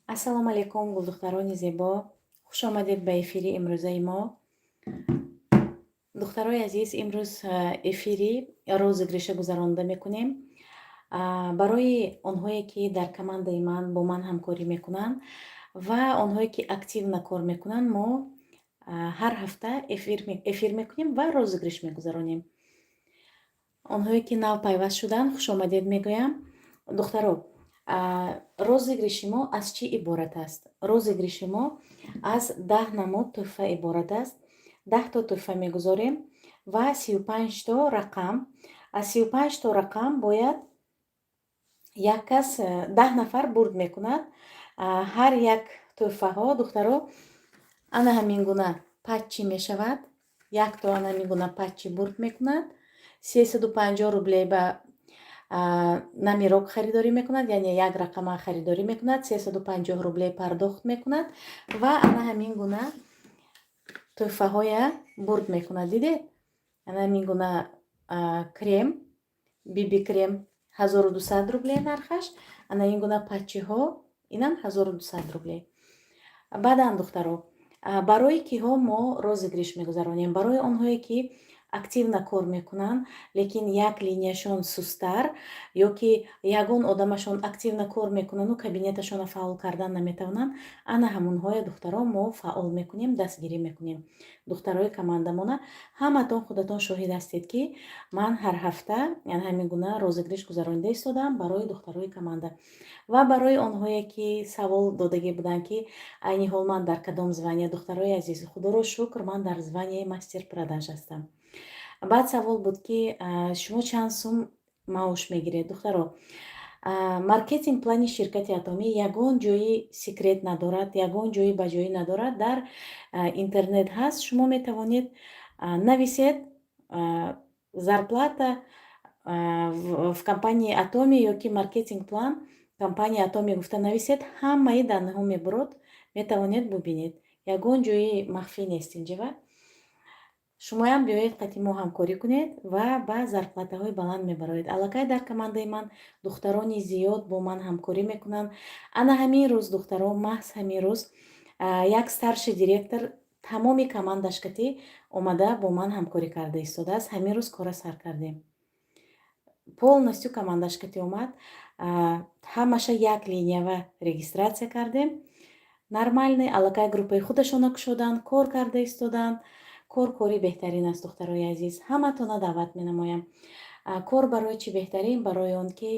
Ассалому алайкум, гулдухтарони зебо. Хуш омадед ба эфири имрӯзаи мо. Духтарои азиз, имрӯз эфири розыгриша гузаронида мекунем. Барои онҳое ки дар командаи ман бо ман ҳамкорӣ мекунанд ва онҳое ки активна кор мекунанд, мо ҳар ҳафта эфир мекунем ва розыгриш мегузаронем. Онҳое ки нав пайваст шуданд, хуш омадед мегӯям. Духтаро, розыгриши мо аз чӣ иборат аст? Розыгриши мо аз 10 намуд тӯҳфа иборат аст. 10 то тӯҳфа мегузорем ва 35 то рақам. Аз 35 то рақам бояд як кас 10 нафар бурд мекунад. Ҳар як тӯҳфаҳо, духтаро, ана ҳамин гуна патчи мешавад. Як то ана ҳамин гуна патчи бурд мекунад. 350 рублей ба намирок харидорӣ мекунад, яъне як рақама харидорӣ мекунад, 350 рублей пардохт мекунад ва ана ҳамин гуна тӯҳфаҳоя бурд мекунад. Дидед? Ана ҳамин гуна крем, биби крем 1200 рублей нархаш, ана ин гуна патчиҳо инам 1200 рублей. Баъдан духтаро, барои киҳо мо розыгриш мегузаронем? Барои онҳое ки активна кор мекунанд, лекин як линияшон сустар ё ки ягон одамашон активна кор мекунанду кабинеташона фаъол кардан наметавонанд, ана ҳамонҳоя духтаро мо фаъол мекунем, дастгирӣ мекунем. Духтарои командамона, ҳаматон худатон шоҳид ҳастед ки ман ҳар ҳафта яъне ҳамин гуна розыгриш гузаронида истодаам барои духтарои команда. Ва барои онҳое ки савол додагӣ буданд ки айни ҳол ман дар кадом звания? Духтарои азиз, худоро шукр, ман дар званияи мастер-продаж ҳастам. Баъд савол буд ки шумо чанд сум маош мегиред? Духтаро, маркетинг плани ширкати Атомӣ ягон ҷои секрет надорад, ягон ҷои ба ҷоӣ надорад. Дар интернет ҳаст. Шумо метавонед нависед зарплата в компании Атомӣ ё ки маркетинг план компанияи Атомӣ гуфта нависед, ҳамаи данаҳо мебурад, метавонед бубинед. Ягон ҷои махфӣ нест инҷава. Шумоям биёед қати мо ҳамкорӣ кунед ва ба зарплатаҳои баланд мебароед. Аллакай дар командаи ман духтарони зиёд бо ман ҳамкорӣ мекунанд. Ана ҳамин рӯз духтаро, маҳз ҳамин рӯз як старший директор тамоми командашкатӣ омада бо ман ҳамкорӣ карда истодааст. Ҳамин рӯз кора сар кардем. Полностью командашкатӣ омад. Ҳамаша як линиява регистратсия кардем. Нормальный, аллакай группаи худашона кушоданд, кор карда истоданд. Кор кори беҳтарин аст, духтарои азиз. Ҳаматона даъват менамоям. Кор барои чӣ беҳтарин? Барои он ки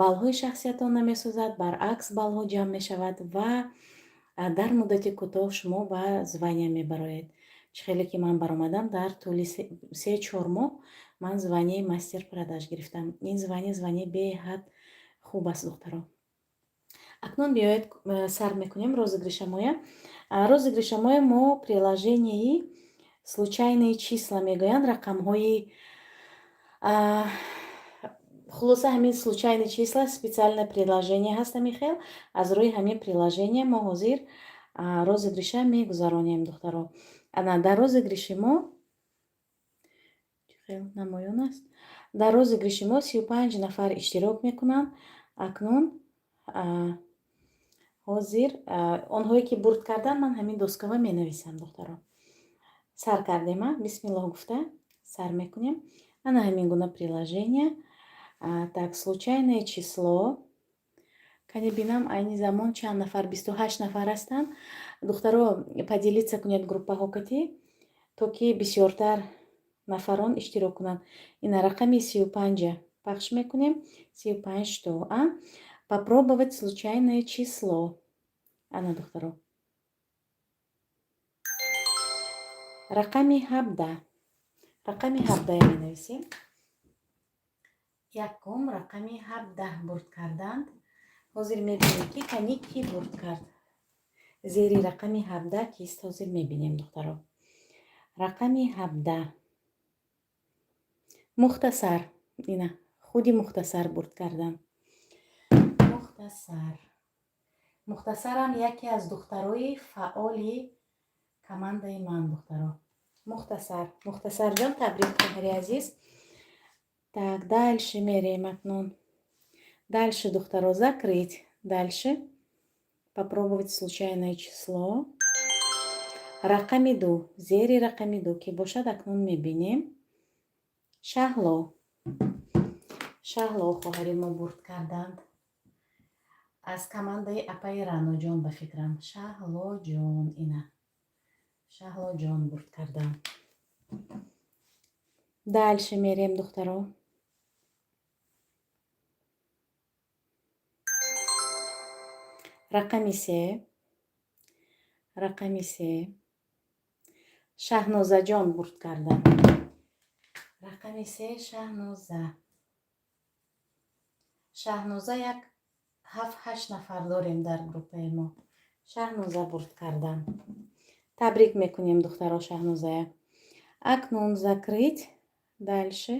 баллҳои шахсиятон намесозад, баръакс баллҳо ҷамъ мешавад ва дар муддати кӯтоҳ шумо ба звания мебароед. Чӣ хеле ки ман баромадам, дар тӯли 3-4 моҳ ман званияи мастер-продаж гирифтам. Ин звания беҳад хуб аст, духтаро. Акнун биёед сар мекунем розыгришамоя. Розыгришамоя мо приложенияи случайные числа мегӯянд, рақамҳои хулоса ҳамин случайные числа специальное приложение ҳаст. Михел, аз рӯи ҳамин приложение мо ҳозир розыгриша мегузаронем, духтаро. Ана дар розыгриши мо хел намоён аст. Дар розыгриши мо 35 нафар иштирок мекунанд. Акнун ҳозир онҳое ки бурд кардан, ман ҳамин доскава менависам, духтаро. Сар кардема, бисмиллоҳ гуфта сар мекунем. Ана ҳамин гуна приложение. Так, случайное число. Кане бинам айни замон чанд нафар? 28 нафар ҳастанд. Духтаро, поделиться кунед группаҳо кати, то ки бисёртар нафарон иштирок кунанд. Ина рақами 35 пахш мекунем. 35 то попробовать случайное число. Ана, духтаро. Рақами 17. Рақами 17 менависем. Якум рақами 17 бурд карданд. ҳозир мебинем ки кани ки бурд кард. Зери рақами 17 кист ҳозир мебинем, духтаро. Рақами 17. Мухтасар. Ина худи мухтасар бурд кардан. Мухтасар. Мухтасарам яке аз духтарои фаъоли командаи ман, духтаро. Мухтасар. Мухтасарҷон, табрик кунҳари азиз. Так, дальше мерем акнун. Дальше, духтаро, закрыть. Дальше. попробовать случайное число. Рақами 2. Зери рақами 2 ки бошад акнун мебинем. Шаҳло. Шаҳло хоҳари мо бурд карданд. аз командаи апаи раъноҷон ба фикрам. Шаҳлоҷон ина. Шаҳлоҷон бурд карданд. дальше мерем духтаро. рақами 3. рақами 3. шаҳнозаҷон бурд карданд. рақами 3 шаҳноза. шаҳноза як 7-8 нафар дорем дар группаи мо. шаҳноза бурд карданд. табрик мекунем духтаро шаҳнозая. акнун закрыть. дальше.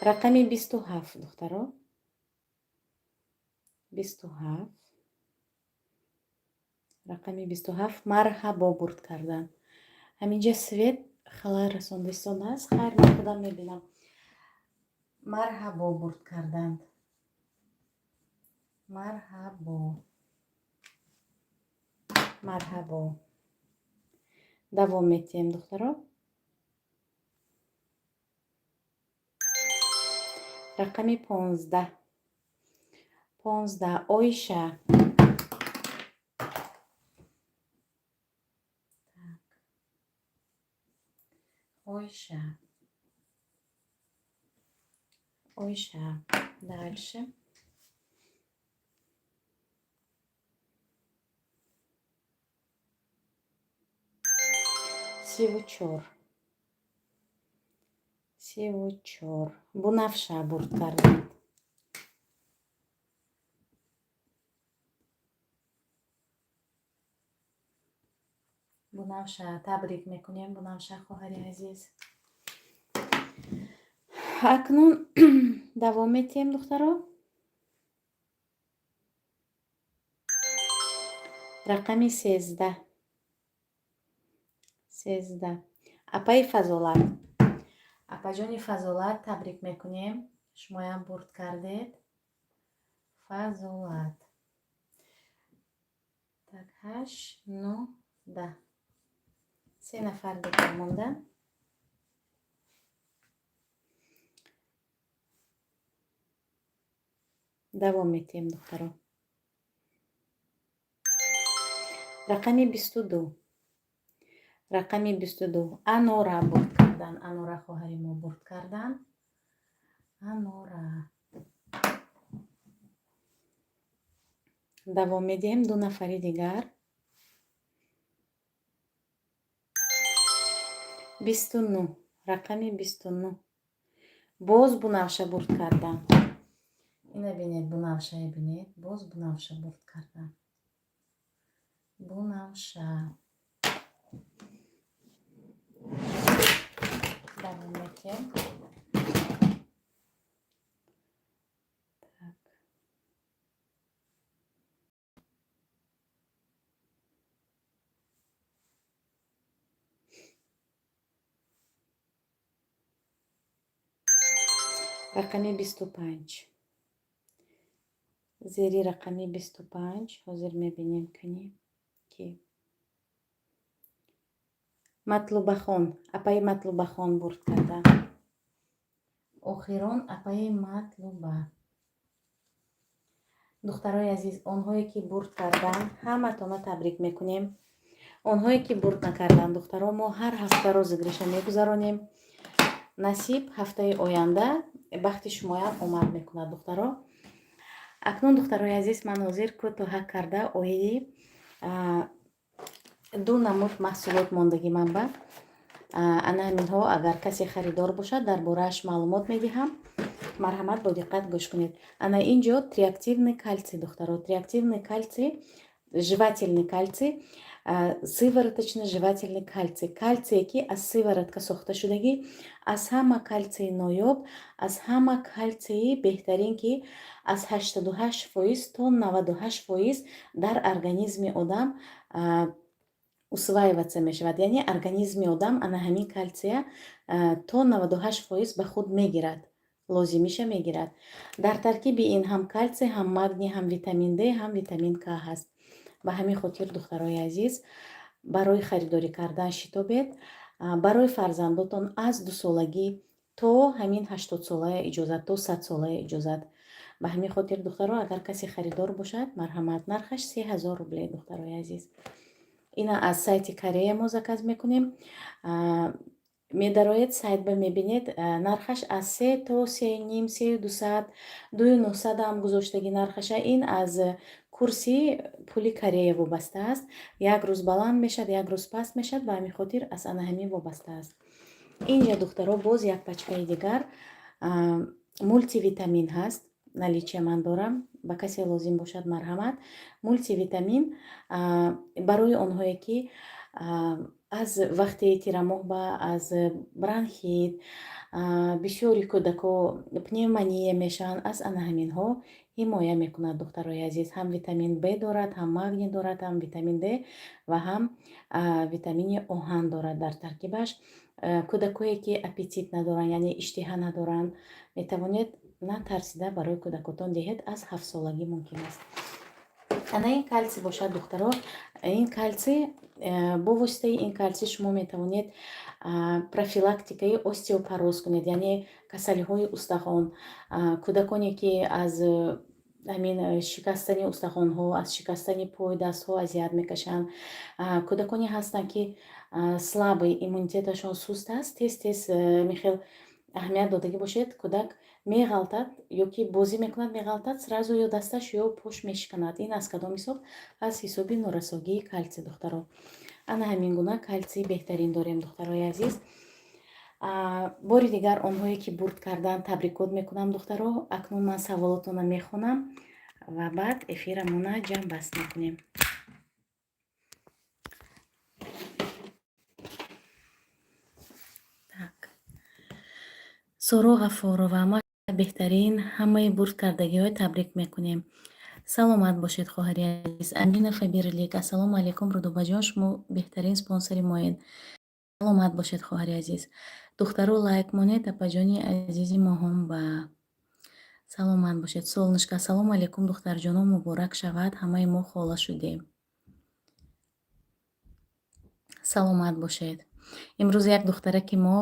рақами 27 духтаро. 27. рақами 27 марҳабо бурд карданд. ҳаминҷа свет халал расонда истодааст. хайр ман худам мебинам. марҳабо бурд карданд. марҳабо. марҳабо. давом метиҳем духтаро. рақами 15. 15 ойша. ойша. ойша. дальше. сивучор. сивучор. бунафша бурд карданд. бунафша. табрик мекунем бунафша хоҳари азиз. акнун давом метиҳем духтаро. рақами 13. 13. апаи фазолат. апаҷони фазолат табрик мекунем. шумоям бурд кардед. фазолат. так 8, 9, 10. 3 нафар дигар монданд. давом метиҳем духтаро. рақами 22. рақами 22 анора бурд карданд. анора хоҳари мо бурд карданд. анора. давом медиҳем ду нафари дигар. 29. рақами 29 боз бунафша бурд карданд. ина бинед бунафша бинед. боз бунафша бурд карданд. бунафша. давом метиҳем. так рақами 25. зери рақами 25 ҳозир мебинем ки матлубахон. апаи матлубахон бурд карданд. охирон апаи матлуба. духтарои азиз, онҳое ки бурд карданд ҳаматона табрик мекунем. онҳое ки бурд накарданд духтаро, мо ҳар ҳафта розыгриша мегузаронем. насиб ҳафтаи оянда бахти шумоям омад мекунад духтаро. акнун духтарои азиз, ман ҳозир кӯтоҳа карда оиди ду намуд маҳсулот мондаги манба. ана ҳаминҳо агар касе харидор бошад дар борааш маълумот медиҳам. марҳамат бо диққат гӯш кунед. ана инҷо триактивный кальций духтаро. триактивный кальций, жевательный кальций, сывороточно жевательный кальций. кальцие ки аз сыворотка сохта шудагӣ, аз ҳама кальции ноёб, аз ҳама кальции беҳтарин ки аз 88% то 98% дар организми одам усваиваться мешавад, яъне организми одам ана ҳамин калсия то 98% ба худ мегирад, лозимиша мегирад. Дар таркиби ин ҳам калсий, ҳам магний, ҳам витамин Д, ҳам витамин К ҳаст. ба ҳамин хотир духтарои азиз, барои харидорӣ кардан шитобед. Барои фарзандотон аз 2 солагӣ то ҳамин 80 солая иҷозат, то 100 солая иҷозат. ба ҳамин хотир духтаро, агар касе харидор бошад, марҳамат, нархаш 3000 рубле духтарои азиз. ина аз сайти Корея мо заказ мекунем. медароед сайтба мебинед, нархаш аз 3 то 3,5, 3200, 2900 ҳам гузоштаги нархаша. ин аз курси пули Корея вобаста аст. як рӯз баланд мешад, як рӯз паст мешад, ба ҳамин хотир аз ана ҳамин вобаста аст. инҷа духтаро боз як пачкаи дигар мультивитамин ҳаст. наличия ман дорам, ба касе лозим бошад марҳамат. мультивитамин барои онҳое ки аз вақти тирамоҳба аз бронхит, бисёри кӯдако пневмония мешаванд, аз ана ҳаминҳо ҳимоя мекунад духтарои азиз. ҳам витамин Б дорад, ҳам магний дорад, ҳам витамин Д ва ҳам витамини оҳан дорад дар таркибаш. кӯдакое ки аппетит надоранд, яъне иштиҳа надоранд, метавонед натарсида барои кӯдакотон диҳед. аз 7 солагӣ мумкин аст. ана ин калсий бошад духтаро. ин калсий, бо воситаи ин калсий шумо метавонед профилактикаи остеопороз кунед, яъне касалиҳои устахон. кӯдаконе ки аз ҳамин шикастани устахонҳо, аз шикастани пой дастҳо азият мекашанд, кӯдаконе ҳастанд ки слабый, иммунитеташон суст аст, тез тез мехел аҳамият додагӣ бошед. кӯдак меғалтад ё ки бозӣ мекунад, меғалтад, сразу ё дасташ ё пош мешиканад. ин аз кадом ҳисоб? аз ҳисоби норасогии калсий духтаро. ана ҳамин гуна калсий беҳтарин дорем духтарои азиз. бори дигар онҳое ки бурд кардан табрикот мекунам духтаро. акнун ман саволотона мехонам ва баъд эфирамона ҷамъбаст мекунем. суро ғафурова, ма беҳтарин ҳамаи бурд кардагиҳои табрик мекунем. саломат бошед хоҳари азиз. Амина Фабирлик, ассалому алайкум Рудубаҷон, шумо беҳтарин спонсори моед. саломат бошед хоҳари азиз. духтаро лайк монед, апаҷони азизи моҳом ба саломат бошед. Солнышка, ассалому алайкум духтарҷоном, муборак шавад, ҳамаи мо хола шудем. саломат бошед. имрӯз як духтара ки мо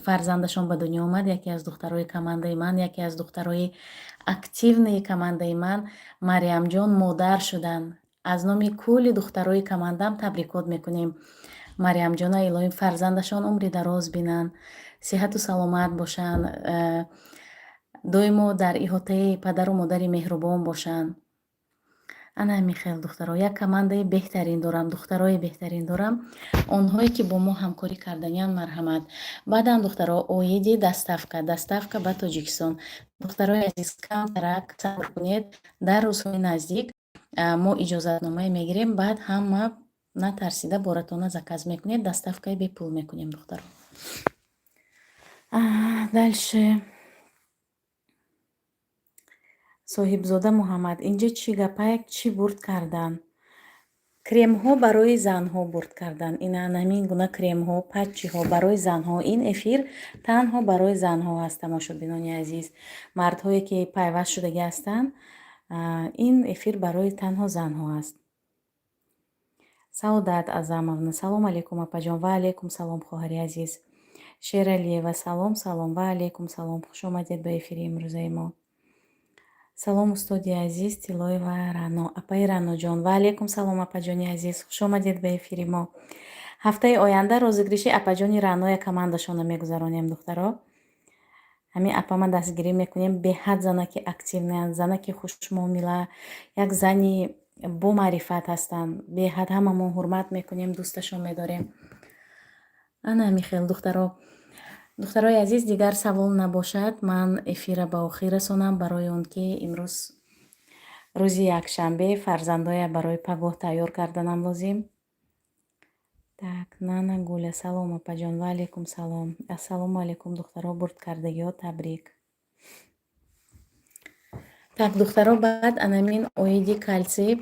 фарзандашон ба дунё омад, яке аз духтарои командаи ман, яке аз духтарои активни командаи ман, Мариамҷон модар шуданд. аз номи кулли духтарои командам табрикот мекунем. Мариамҷона илоҳим фарзандашон умри дароз бинанд, сиҳату саломат бошанд, доимо дар иҳотаи падару модари меҳрубон бошанд. ана михел духтаро, як командаи беҳтарин дорам, духтарои беҳтарин дорам. онҳое ки бо мо ҳамкорӣ карданянд марҳамат. баъдам духтаро оиди даставка ба Тоҷикистон. духтарои азиз, камтарак сабр кунед, дар рӯзҳои наздик мо иҷозатномае мегирем, баъд ҳама натарсида боратона заказ мекунед, доставкаи бепул мекунем духтаро. дальше соҳибзода Муҳаммад, инҷа чӣ гапак, чӣ бурд кардан? кремҳо барои занҳо бурд кардан. ина намин гуна кремҳо, патчиҳо барои занҳо. ин эфир танҳо барои занҳо аст, тамошобинони азиз. мардҳое ки пайваст шудагӣ ҳастанд, ин эфир барои танҳо занҳо аст. Саодат Азамовна, салом алейкум апаҷон. Ва алейкум салом хоҳари азиз. Шералиева, салом ва алейкум салом. хуш омадед ба эфири имрӯзаи мо. салом устоди азиз Тилоева Рано, апаи Раноҷон. Ва алейкум салом апаҷони азиз, хуш омадед ба эфири мо. ҳафтаи оянда розыгриши апаҷони Раноя командашона мегузаронем духтаро. ҳамин апама дастгирӣ мекунем. беҳад занаки активнанд, занаки хушмуомила, як зани бо маърифат ҳастанд. беҳад ҳамамон ҳурмат мекунем, дӯсташон медорем. ана михел духтаро. духтарои азиз, дигар савол набошад, ман эфира ба охир расонам, барои он ки имрӯз рӯзи якшанбе фарзандоя барои пагоҳ тайёр карданам лозим. так, Нана Гуля, салом апаҷон. Ва алейкум салом. Ассалому алейкум духтаро, бурдкардагиҳо табрик. так духтаро, баъд анамин оиди калсий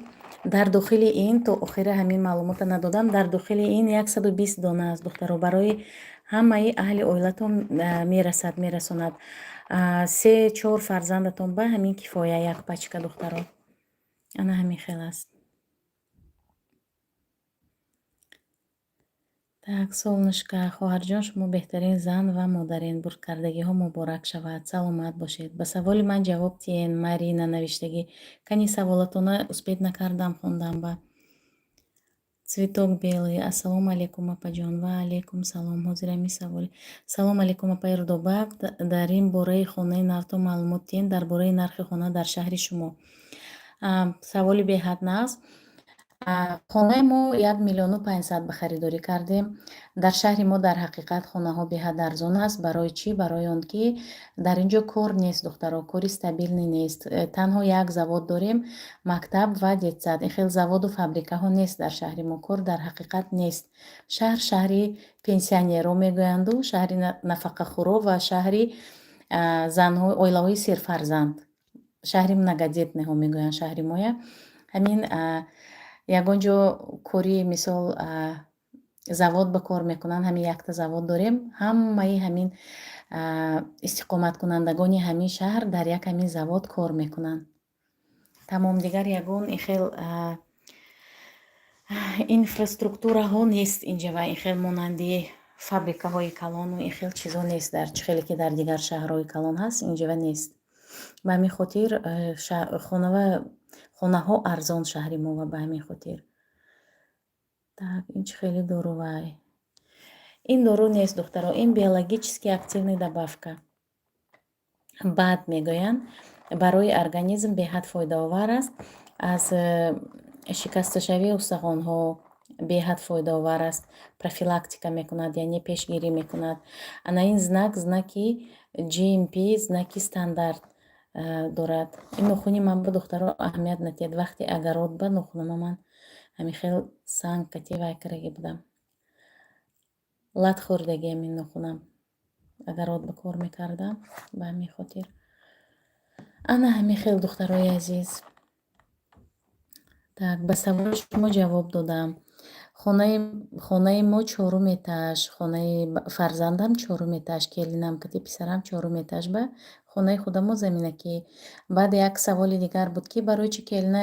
дар дохили ин то охира ҳамин маълумота надодам. Дар дохили ин 120 дона аст духтаро барои ҳамаи аҳли оилатон мерасонад. 3-4 фарзандатон ба ҳамин кифоя як пачка духтаро. ана ҳамин хел аст. Так, солнышка, хоҳарҷон, шумо беҳтарин зан ва модарин. Бурдкардагиҳо муборак шавад. Саломат бошед. Ба саволи ман ҷавоб диен. Марина навиштагӣ. Кани саволатона успед накардам хондам ба. Цветок белый. Ассалому алейкум апаҷон. Ва алейкум салом. Ҳозир ҳамин саволи. Салому алейкум апа Эрдобак. Дар ин бораи хонаи навто маълумот диен дар бораи нархи хона дар шаҳри шумо. Саволи беҳад нағз. хонаи мо 1 миллиону 500 ба харидорӣ кардем. Дар шаҳри мо дар ҳақиқат хонаҳо беҳад арзон аст. Барои чӣ? Барои он ки дар инҷо кор нест духтаро, кори стабилӣ нест. Танҳо як завод дорем, мактаб ва детсад. ин хел заводу фабрикаҳо нест дар шаҳри мо. Кор дар ҳақиқат нест. Шаҳри пенсионерҳо мегӯянду, шаҳри нафақахӯро ва шаҳри занҳо оилаҳои серфарзанд. Шаҳри многодетныҳо мегӯянд шаҳри моя. ҳамин ягон ҷо кори мисол завод ба кор мекунанд. ҳамин якта завод дорем. Ҳамаи ҳамин истиқоматкунандагони ҳамин шаҳр дар як ҳамин завод кор мекунанд. Тамом дигар ягон ин хел инфраструктураҳо нест инҷа ва ин хел монанди фабрикаҳои калону ин хел чизо нест дар чӣ хеле ки дар дигар шаҳрҳои калон ҳаст, инҷа ва нест. ба ҳамин хотир хонаҳо арзон шаҳри мо ва ба ҳамин хотир. Так, ин чӣ хеле дорувай. ин дору нест духтаро. ин биологически активный добавка. бад мегӯянд. Барои организм беҳад фоидаовар аст. Аз шикасташавии устахонҳо беҳад фоидаовар аст. Профилактика мекунад, яъне пешгирӣ мекунад. ана ин знаки GMP, знаки стандарт дорад. ин нохуни ман ба духтаро аҳамият натиҳад. вақте агарот ба нохунама ман ҳамин хел санг кати вайкараги будам. лат хӯрдагиам ин нохунам. агарот ба кор мекардам ба ҳамин хотир. ана ҳамин хел духтарои азиз. Так, ба саволи шумо ҷавоб додам. хонаи мо 4 этаж, хонаи фарзандам 4 этаж, келинам кати писарам 4 этаж ба хонаи худамо заминакӣ. баъд як саволи дигар буд ки барои чӣ келина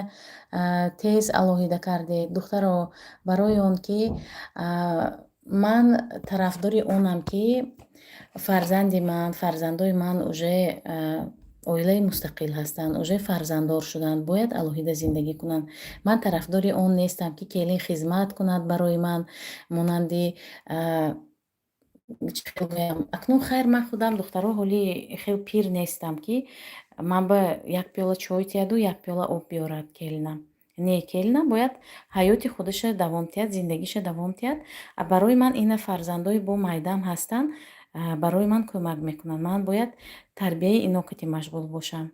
тез алоҳида кардед. духтаро, барои он ки ман тарафдори онам ки фарзандои ман уже оилаи мустақил ҳастанд, уже фарзанддор шуданд, бояд алоҳида зиндагӣ кунанд. ман тарафдори он нестам ки келин хизмат кунад барои ман монанди акнун хайр ман худам духтаро ҳоли хел пир нестам ки ман ба як пиёла чой тияду як пиёла об биёрад келинам. не, келинам бояд ҳаёти худаша давом тиҳад, зиндагиша давом тиҳад. барои ман ина фарзандои бо майдам ҳастанд, барои ман кӯмак мекунанд. ман бояд тарбияи инокати машғул бошам.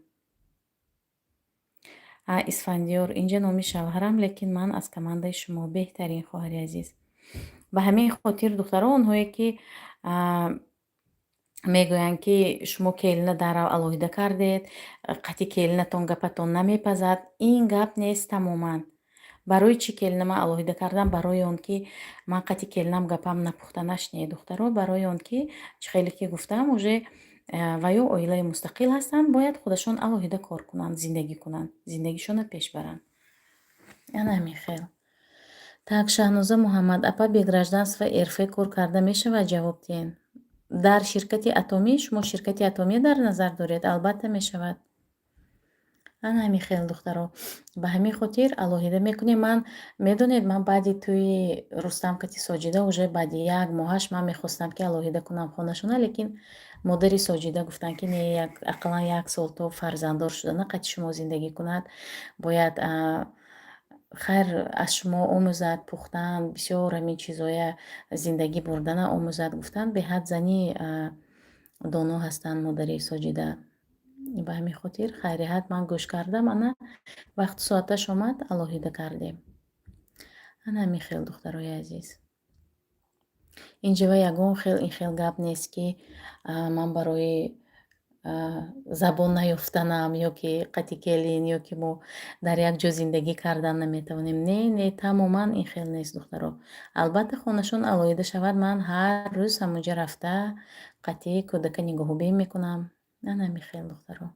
исфандиёр, инҷа номи шавҳарам, лекин ман аз командаи шумо. беҳтарин хоҳари азиз. ба ҳамин хотир духтаро онҳое ки мегӯянд ки шумо келина дарав алоҳида кардед, қати келинатон гапатон намепазад, ин гап нест тамоман. барои чӣ келинама алоҳида кардам? Барои он ки ман қати келинам гапам напухта нашние духтаро. барои он ки чӣ хеле ки гуфтам уже ва ё оилаи мустақил ҳастанд, бояд худашон алоҳида кор кунанд, зиндагӣ кунанд, зиндагишона пеш баранд. ана ҳамин хел. Так, Шаҳноза Муҳаммад, апа бегражданство РФ кор карда мешавад? ҷавоб диҳен. дар ширкати Атомӣ, шумо ширкати Атомӣ дар назар доред? албатта мешавад. ана ҳамин хел духтаро. ба ҳамин хотир алоҳида мекунем. ман медонед, ман баъди тӯи Рустам кати Соҷида уже баъди 1 моҳаш ман мехостам ки алоҳида кунам хонашона, лекин модари Соҷида гуфтанд ки не, ақаллан 1 сол то фарзанддор шудана қати шумо зиндагӣ кунад, бояд хайр аз шумо омӯзад, пухтан, бисёр ҳамин чизоя зиндагӣ бурдана омӯзад. гуфтанд беҳад зани доно ҳастанд модари Соҷида. ба ҳамин хотир хайриҳат ман гӯш кардам. ана вақту соаташ омад, алоҳида кардем. ана ҳамин хел духтарои азиз. инҷава ягон хел ин хел гап нест ки ман барои забон наёфтанам ё ки қати келин ё ки мо дар як ҷо зиндагӣ кардан наметавонем. Не, тамоман ин хел нест духтаро. Албатта хонашон алоҳида шавад, ман ҳар рӯз ҳамонҷа рафта қати кӯдака нигоҳубин мекунам. На намихел духтаро.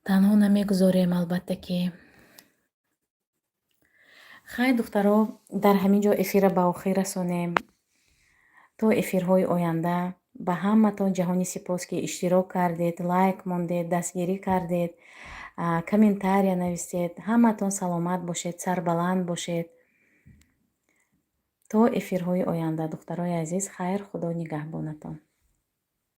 Танҳо намегузорем албатта ки. Хай духтаро, дар ҳамин ҷо эфирро ба охир расонем. То эфирҳои оянда ба ҳаматон ҷаҳони сипос, ки иштирок кардед, лайк мондед, дастгирӣ кардед, комментария нависед. Ҳаматон саломат бошед, сарбаланд бошед. То эфирҳои оянда духтарои азиз, хайр, худо нигаҳбонатон.